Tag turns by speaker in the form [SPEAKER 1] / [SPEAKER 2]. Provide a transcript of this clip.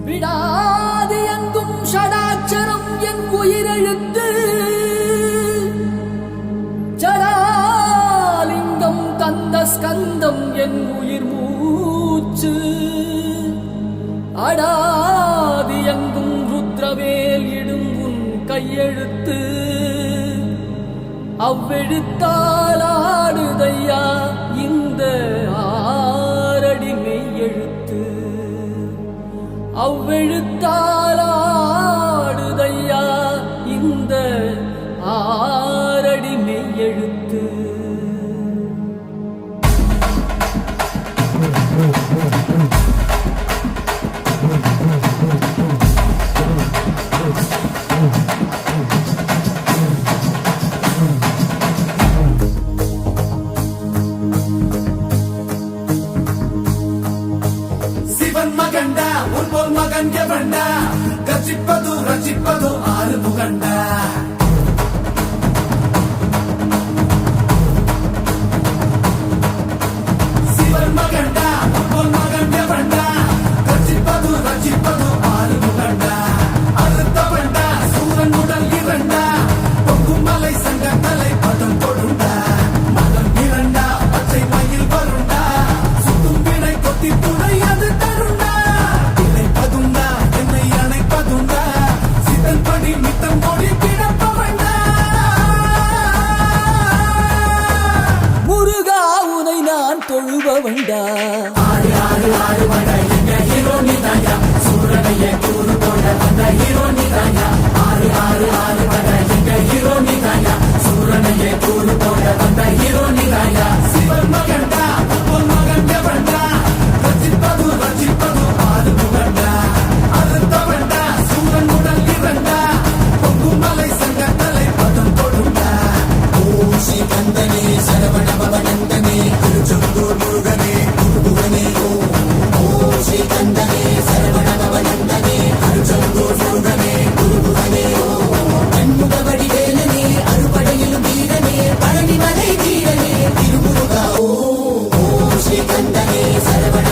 [SPEAKER 1] விடாது எங்கும் ஷடாட்சரம் என் உயிரெழுத்து ஜடாலிங்கம் கந்த ஸ்கந்தம் என் உயிர் மூச்சு அடாதி எங்கும் ருத்ரவேல் இடும் உன் கையெழுத்து அவ்வெழுத்தால் ஆடுதையா இந்த ஆரடி மெய்யெழுத்து அவ்வெழுத்தால் ஆடுதையா இந்த ஆரடி மெய்யெழுத்து
[SPEAKER 2] மகண்டா உன்போல் மகன் எவண்டா கச்சிப்பது ரச்சிப்பது ஆறு முகண்டா சிவன் மகண்டா உன்போல் மகன் எவண்டா கச்சிப்பது ரச்சிப்பது ஆறு முகண்டா அறுத்தவண்டா சூரன் உடல் இரண்டா பொங்கும் மலை சங்க தலை பதம் கொடுண்டா மகன் இரண்டா பச்சை மயில் வருண்டா சுத்தும் வினை கொத்தி துணை அது தருண்டா
[SPEAKER 1] முருகா உனை நான் தொழுபவண்டா
[SPEAKER 2] ஆறு ஆறு ஆறு வட எங்க ஹீரோ நீதாயா சூரனையே கூறு போட வந்த ஹீரோ நீதாயா ஆறு ஆறு ஆறு வட எங்க ஹீரோ நீதாயா சூரனையே கூறு போட வந்த ஹீரோ நீதாயா சிவன் மகண்டா உன் மகன் எவண்டா ரச்சிப்பது ரச்சிப்பது ஆறு முகண்டா அறுத்தவண்டா சூரன் உடல் இரண்டா பொங்கும் மலை சங்க தலை பதம் கொடுண்டா ஓசி கந்தனே சரவண பவனந்தனே திருச்செந்தூர் முருகனே குருகுகனே ஓசி கந்தனே சரவண பவனந்தனே திருச்செந்தூர் முருகனே குருகுகனே கண்முகவடி வேலனே அறுபடையிலும் வீரனே பழனி மலை வீரனே திருமுருகா ஓசி கந்தனே சரவண